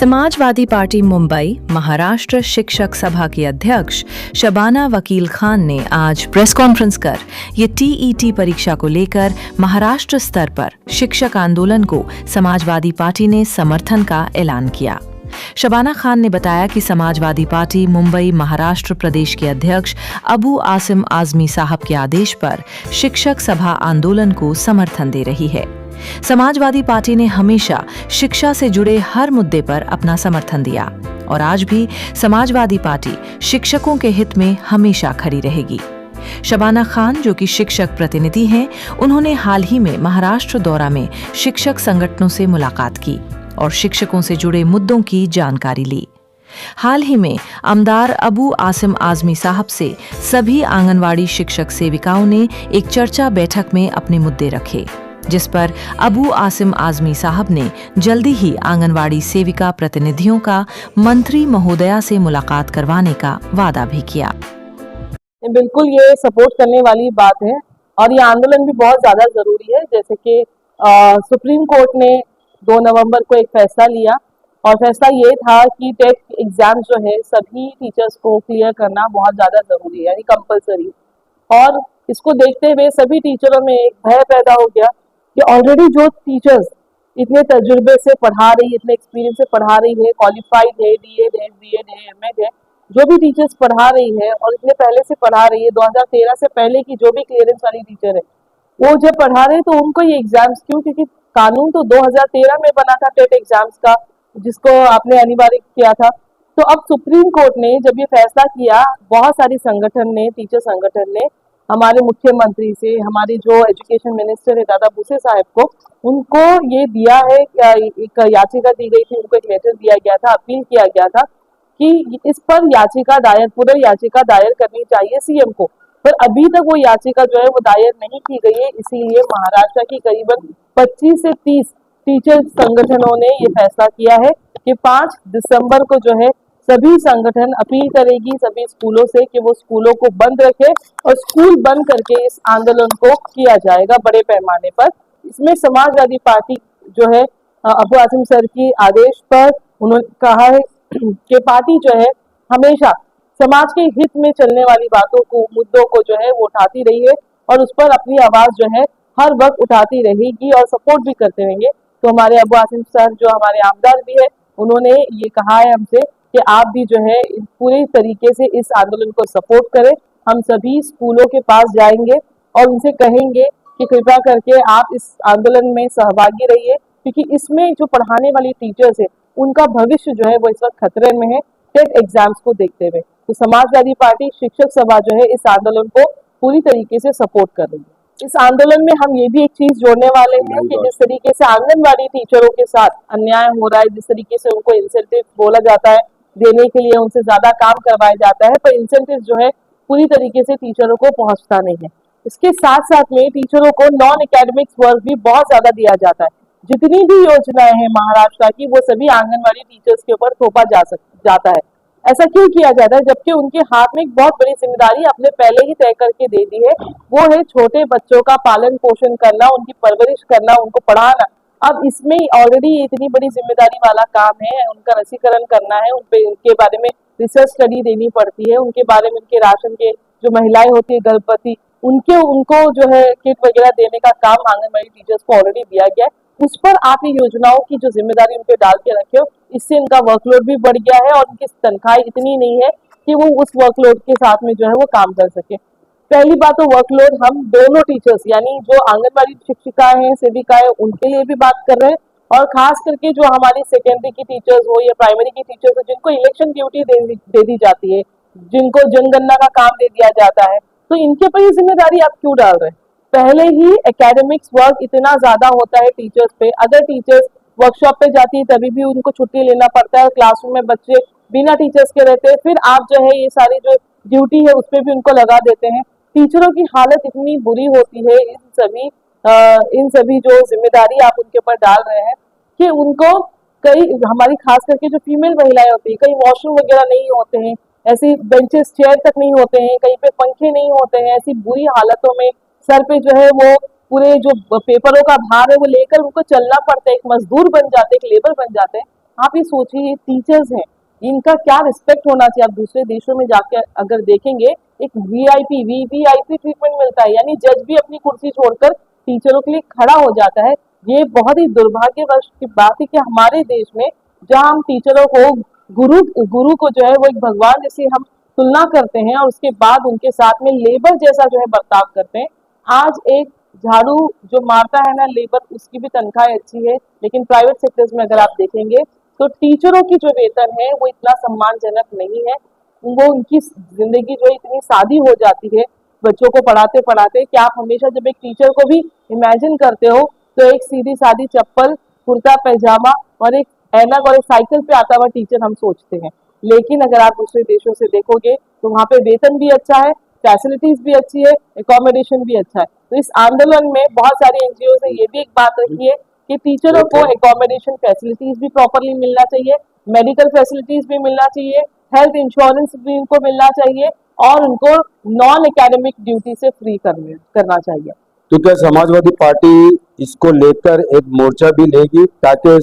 Samajwadi party Mumbai Maharashtra शिक्षक सभा की अध्यक्ष शबाना वकील खान ने आज प्रेस कॉन्फ्रेंस कर ये टीईटी परीक्षा को लेकर महाराष्ट्र स्तर पर शिक्षक आंदोलन को समाजवादी पार्टी ने समर्थन का ऐलान किया। शबाना खान ने बताया कि समाजवादी पार्टी मुंबई महाराष्ट्र प्रदेश के अध्यक्ष अबू आसिम आजमी साहब के आदेश पर शिक्षक सभा आंदोलन को समर्थन दे रही है। समाजवादी पार्टी ने हमेशा शिक्षा से जुड़े हर मुद्दे पर अपना समर्थन दिया और आज भी समाजवादी पार्टी शिक्षकों के हित में हमेशा खड़ी रहेगी। शबाना खान, जो कि शिक्षक प्रतिनिधि हैं, उन्होंने हाल ही में महाराष्ट्र दौरा में शिक्षक संगठनों से मुलाकात की और शिक्षकों से जुड़े मुद्दों की जानकारी ली। हाल ही में आमदार अबू आसिम आजमी साहब से सभी आंगनवाड़ी शिक्षक सेविकाओं ने एक चर्चा बैठक में अपने मुद्दे रखे, जिस पर अबू आसिम आजमी साहब ने जल्दी ही आंगनवाड़ी सेविका प्रतिनिधियों का मंत्री महोदया से मुलाकात करवाने का वादा भी किया। बिल्कुल ये सपोर्ट करने वाली बात है और ये आंदोलन भी बहुत ज़्यादा ज़रूरी है। जैसे कि सुप्रीम कोर्ट ने 2 नवंबर को एक फैसला लिया और फैसला ये था कि टेट एग्ज़ाम जो है सभी टीचर्स को क्लियर करना बहुत ज़्यादा ज़रूरी है, यानी कंपलसरी। और इसको देखते हुए सभी टीचरों में एक भय पैदा हो गया कि ऑलरेडी जो टीचर्स इतने तजुर्बे से पढ़ा रही है, इतने एक्सपीरियंस से पढ़ा रही है, क्वालिफाइड है, डीएड है, बीएड है, एमएड है, जो भी टीचर्स पढ़ा रही है और इतने पहले से पढ़ा रही है, 2013 से पहले की जो भी क्लियरेंस वाली टीचर है, वो जब पढ़ा रहे तो उनको ये एग्जाम्स क्यों? क्योंकि कानून तो 2013 में बना था टेट एग्जाम्स का, जिसको आपने अनिवार्य किया था। तो अब सुप्रीम कोर्ट ने जब ये फैसला किया, बहुत सारी संगठन ने, टीचर संगठन ने हमारे मुख्यमंत्री से, हमारे जो एजुकेशन मिनिस्टर है दादा भूसे साहब को, उनको ये दिया है, एक याचिका दी गई थी, उनको एक लेटर दिया गया था, अपील किया गया था कि इस पर याचिका दायर, याचिका दायर करनी चाहिए सीएम को। पर अभी तक वो याचिका जो है वो दायर नहीं की गई है। इसीलिए महाराष्ट्र की करीबन 25 से 30 टीचर संगठनों ने ये फैसला किया है कि 5 दिसंबर को जो है सभी संगठन अपील करेगी सभी स्कूलों से कि वो स्कूलों को बंद रखे और स्कूल बंद करके इस आंदोलन को किया जाएगा बड़े पैमाने पर। इसमें समाजवादी पार्टी जो है अबू आसिम सर की आदेश पर उन्होंने कहा है कि पार्टी जो है हमेशा समाज के हित में चलने वाली बातों को, मुद्दों को जो है वो उठाती रही है और उस पर अपनी आवाज जो है हर वक्त उठाती रहेगी और सपोर्ट भी करते रहेंगे। तो हमारे अबू आसिम सर जो हमारे आमदार भी है, उन्होंने ये कहा है हमसे कि आप भी जो है पूरी तरीके से इस आंदोलन को सपोर्ट करें। हम सभी स्कूलों के पास जाएंगे और उनसे कहेंगे कि कृपया करके आप इस आंदोलन में सहभागी रहिए, क्योंकि इसमें जो पढ़ाने वाली टीचर्स है उनका भविष्य जो है वो इस वक्त खतरे में है टेट एग्जाम्स को देखते हुए। तो समाजवादी पार्टी शिक्षक सभा जो है इस आंदोलन को पूरी तरीके से सपोर्ट कर रही है। इस आंदोलन में हम ये भी एक चीज जोड़ने वाले हैं कि जिस तरीके से आंगनवाड़ी टीचरों के साथ अन्याय हो रहा है, जिस तरीके से उनको इंसेंटिव बोला जाता है देने के लिए, उनसे ज्यादा काम करवाया जाता है, पर इंसेंटिव जो है पूरी तरीके से टीचरों को पहुंचता नहीं है। इसके साथ साथ में टीचरों को नॉन एकेडमिक्स वर्क भी बहुत ज्यादा दिया जाता है। जितनी भी योजनाएं हैं महाराष्ट्र की, वो सभी आंगनवाड़ी टीचर्स के ऊपर थोपा जाता है। ऐसा क्यों किया जाता है? जबकि उनके हाथ में एक बहुत बड़ी जिम्मेदारी अपने पहले ही तय करके दे दी है, वो है छोटे बच्चों का पालन पोषण करना, उनकी परवरिश करना, उनको पढ़ाना। अब इसमें ऑलरेडी इतनी बड़ी जिम्मेदारी वाला काम है, उनका रसीकरण करना है, उनके बारे में रिसर्च स्टडी देनी पड़ती है, उनके बारे में, उनके राशन के जो महिलाएं होती है गर्भवती, उनको जो है किट वगैरह देने का काम आंगनबाड़ी टीचर्स को ऑलरेडी दिया गया है। उस पर आप ये योजनाओं की जो जिम्मेदारी उन पे डाल के रखे हो, इससे इनका वर्कलोड भी बढ़ गया है और उनकी तनख्वाह इतनी नहीं है कि वो उस वर्कलोड के साथ में जो है वो काम कर सके। पहली बात तो वर्कलोड हम दोनों टीचर्स, यानी जो आंगनबाड़ी शिक्षिकाएं हैं, सेविकाएं, उनके लिए भी बात कर रहे हैं और खास करके जो हमारी सेकेंडरी की टीचर्स हो या प्राइमरी की टीचर्स हो, जिनको इलेक्शन ड्यूटी दे दी जाती है, जिनको जनगणना का काम दे दिया जाता है, तो इनके पर ये जिम्मेदारी आप क्यों डाल रहे हैं? पहले ही एकेडमिक्स वर्क इतना ज्यादा होता है टीचर्स पे। अगर टीचर्स वर्कशॉप पे जाती है तभी भी उनको छुट्टी लेना पड़ता है, क्लासरूम में बच्चे बिना टीचर्स के रहते हैं, फिर आप जो है ये सारी जो ड्यूटी है उस पर भी उनको लगा देते हैं। टीचरों की हालत इतनी बुरी होती है इन सभी जो जिम्मेदारी आप उनके ऊपर डाल रहे हैं कि उनको कई, हमारी खास करके जो फीमेल महिलाएं होती है, कहीं वॉशरूम वगैरह नहीं होते हैं, ऐसी बेंचेस चेयर तक नहीं होते हैं, कहीं पे पंखे नहीं होते हैं, ऐसी बुरी हालतों में सर पे जो है वो पूरे जो पेपरों का भार है वो लेकर उनको चलना पड़ता है, एक मजदूर बन जाते हैं, एक लेबर बन जाते हैं। आप ये सोचिए, टीचर्स हैं, इनका क्या रिस्पेक्ट होना चाहिए। आप दूसरे देशों में जाके अगर देखेंगे, एक वीआईपी वीवीआईपी ट्रीटमेंट मिलता है, यानी जज भी अपनी कुर्सी छोड़कर टीचरों के लिए खड़ा हो जाता है। ये बहुत ही दुर्भाग्यवश की बात है कि हमारे देश में जहाँ हम टीचरों को गुरु गुरु को जो है वो एक भगवान जैसे हम तुलना करते हैं और उसके बाद उनके साथ में लेबर जैसा जो है बर्ताव करते हैं। आज एक झाड़ू जो मारता है ना लेबर, उसकी भी तनख्वाह अच्छी है, लेकिन प्राइवेट सेक्टर्स में अगर आप देखेंगे तो टीचरों की जो वेतन है वो इतना सम्मानजनक नहीं है। वो उनकी जिंदगी जो है इतनी सादी हो जाती है बच्चों को पढ़ाते पढ़ाते कि आप हमेशा जब एक टीचर को भी इमेजिन करते हो तो एक सीधी सादी चप्पल, कुर्ता पैजामा और एक ऐनक और एक साइकिल पे आता हुआ टीचर हम सोचते हैं। लेकिन अगर आप दूसरे देशों से देखोगे तो वहाँ पे वेतन भी अच्छा है, फैसिलिटीज भी अच्छी है, एकोमोडेशन भी अच्छा है। तो इस आंदोलन में बहुत सारी एनजीओ ने ये भी एक बात रखी है कि टीचरों को एकोमोडेशन फैसिलिटीज भी प्रॉपरली मिलना चाहिए, मेडिकल फैसिलिटीज भी मिलना चाहिए, हेल्थ इंश्योरेंस भी उनको मिलना चाहिए और उनको नॉन एकेडमिक ड्यूटी से फ्री करना चाहिए। तो क्या समाजवादी पार्टी इसको लेकर एक मोर्चा भी लेगी ताकि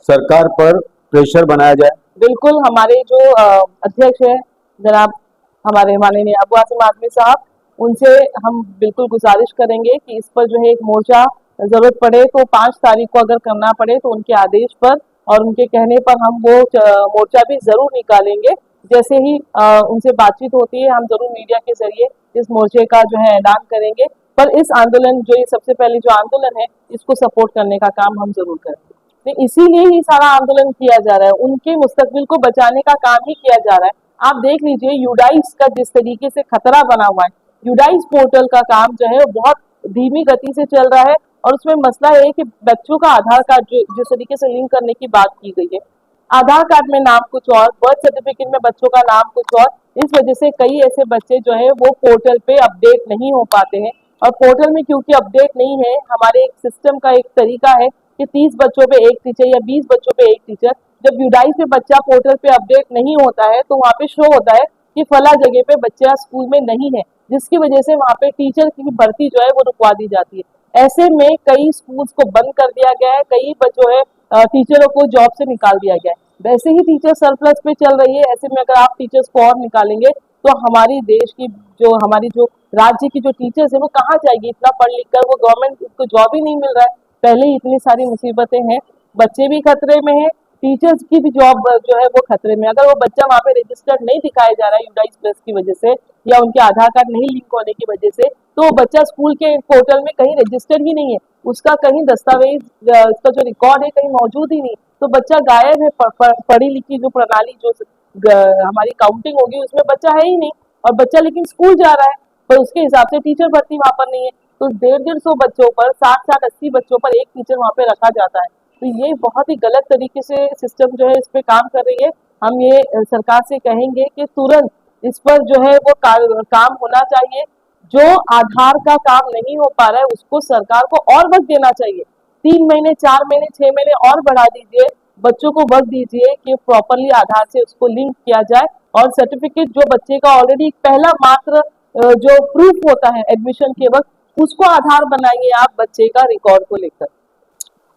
सरकार पर प्रेशर बनाया जाए? बिल्कुल, हमारे जो अध्यक्ष हैं जनाब हमारे माननीय अबू आसिम आजमी साहब, उनसे हम बिल्कुल गुजारिश करेंगे कि इस पर जो है एक मोर्चा जरूरत पड़े तो 5 तारीख को अगर करना पड़े तो उनके आदेश पर और उनके कहने पर हम वो मोर्चा भी जरूर निकालेंगे। जैसे ही उनसे बातचीत होती है हम जरूर मीडिया के जरिए इस मोर्चे का जो है ऐलान करेंगे। पर इस आंदोलन जो ये सबसे पहले जो आंदोलन है इसको सपोर्ट करने का काम हम जरूर करेंगे। तो इसीलिए ही सारा आंदोलन किया जा रहा है, उनके मुस्तकबिल को बचाने का काम ही किया जा रहा है। आप देख लीजिए यूडाइस का जिस तरीके से खतरा बना हुआ है, यूडाइस पोर्टल का काम जो है वो बहुत धीमी गति से चल रहा है और उसमें मसला है कि बच्चों का आधार कार्ड जो जिस तरीके से लिंक करने की बात की गई है, आधार कार्ड में नाम कुछ और, बर्थ सर्टिफिकेट में बच्चों का नाम कुछ और, इस वजह से कई ऐसे बच्चे जो है वो पोर्टल पे अपडेट नहीं हो पाते हैं। और पोर्टल में क्योंकि अपडेट नहीं है, हमारे एक सिस्टम का एक तरीका है कि 30 बच्चों पे एक टीचर या 20 बच्चों पे एक टीचर। जब यूडाइस पे बच्चा पोर्टल पे अपडेट नहीं होता है तो वहाँ पे शो होता है कि फला जगह पे बच्चा स्कूल में नहीं है, जिसकी वजह से वहाँ पे टीचर की भर्ती जो है वो रुकवा दी जाती है। ऐसे में कई स्कूल्स को बंद कर दिया गया है, कई जो है टीचरों को जॉब से निकाल दिया गया है। वैसे ही टीचर सरप्लस पे चल रही है, ऐसे में अगर आप टीचर्स को और निकालेंगे तो हमारी देश की हमारी जो राज्य की जो टीचर्स है वो कहाँ जाएगी? इतना पढ़ लिख कर वो गवर्नमेंट को जॉब ही नहीं मिल रहा है। पहले ही इतनी सारी मुसीबतें हैं, बच्चे भी खतरे में हैं, टीचर्स की भी जॉब जो है वो खतरे में। अगर वो बच्चा वहाँ पे रजिस्टर्ड नहीं दिखाया जा रहा है यूडाइस प्लस की वजह से या उनके आधार कार्ड नहीं लिंक होने की वजह से, तो वो बच्चा स्कूल के पोर्टल में कहीं रजिस्टर्ड ही नहीं है, उसका कहीं दस्तावेज उसका जो रिकॉर्ड है कहीं मौजूद ही नहीं, तो बच्चा गायब है। पढ़ी लिखी जो प्रणाली जो हमारी काउंटिंग होगी उसमें बच्चा है ही नहीं और बच्चा लेकिन स्कूल जा रहा है, पर उसके हिसाब से टीचर भर्ती वहाँ पर नहीं है। तो 150-150 बच्चों पर 60-80 बच्चों पर एक टीचर वहाँ पे रखा जाता है। तो ये बहुत ही गलत तरीके से सिस्टम जो है इस पे काम कर रही है। हम ये सरकार से कहेंगे कि तुरंत इस पर जो है वो काम होना चाहिए। जो आधार का काम नहीं हो पा रहा है उसको सरकार को और वक्त देना चाहिए, 3 महीने 4 महीने 6 महीने और बढ़ा दीजिए, बच्चों को वक्त दीजिए कि प्रॉपरली आधार से उसको लिंक किया जाए और सर्टिफिकेट जो बच्चे का ऑलरेडी पहला मात्र जो प्रूफ होता है एडमिशन के वक्त उसको आधार बनाइए आप बच्चे का रिकॉर्ड को लेकर।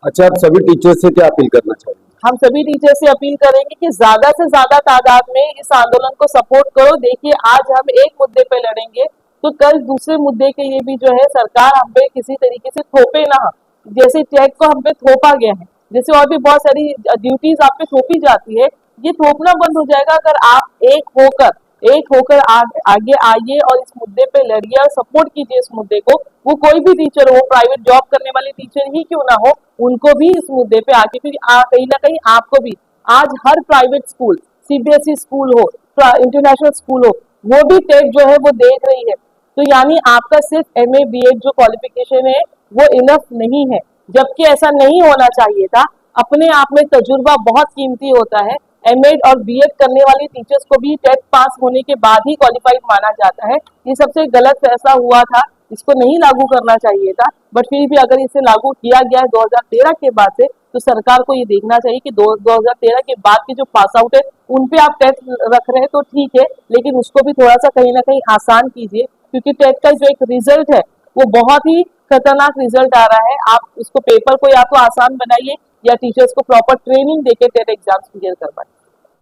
अच्छा, आप सभी टीचर से क्या अपील करना चाहेंगे? हम सभी टीचर से अपील करेंगे कि ज्यादा से ज्यादा तादाद में इस आंदोलन को सपोर्ट करो। देखिए आज हम एक मुद्दे पे लड़ेंगे तो कल दूसरे मुद्दे के लिए भी जो है सरकार हम पे किसी तरीके से थोपे ना। जैसे टेट को हम पे थोपा गया है, जैसे और भी बहुत सारी ड्यूटीज आप पे थोपी जाती है, ये थोपना बंद हो जाएगा अगर आप एक होकर आगे आइए और इस मुद्दे पे लड़िए और सपोर्ट कीजिए इस मुद्दे को। वो कोई भी टीचर हो, प्राइवेट जॉब करने वाले टीचर ही क्यों ना हो, उनको भी इस मुद्दे पे आके, क्योंकि कहीं ना कहीं आपको भी आज हर प्राइवेट स्कूल, सीबीएसई स्कूल हो, इंटरनेशनल स्कूल हो, वो भी टेट जो है वो देख रही है। तो यानी आपका सिर्फ एमए बीएड जो क्वालिफिकेशन है वो इनफ नहीं है, जबकि ऐसा नहीं होना चाहिए था। अपने आप में तजुर्बा बहुत कीमती होता है। एमएड और बीएड करने वाले टीचर्स को भी टेट पास होने के बाद ही क्वालिफाइड माना जाता है। ये सबसे गलत फैसला हुआ था, इसको नहीं लागू करना चाहिए था, बट फिर भी अगर इसे लागू किया गया है 2013 के बाद से, तो सरकार को ये देखना चाहिए कि 2013 के बाद के जो पास आउट है उन पे आप टेट रख रहे हैं तो ठीक है, लेकिन उसको भी थोड़ा सा कहीं ना कहीं आसान कीजिए, क्योंकि टेट का जो एक रिजल्ट है वो बहुत ही खतरनाक रिजल्ट आ रहा है। आप उसको पेपर को या तो आसान बनाइए या टीचर्स को प्रॉपर ट्रेनिंग देके टेट एग्जाम्स क्लियर करवाएं।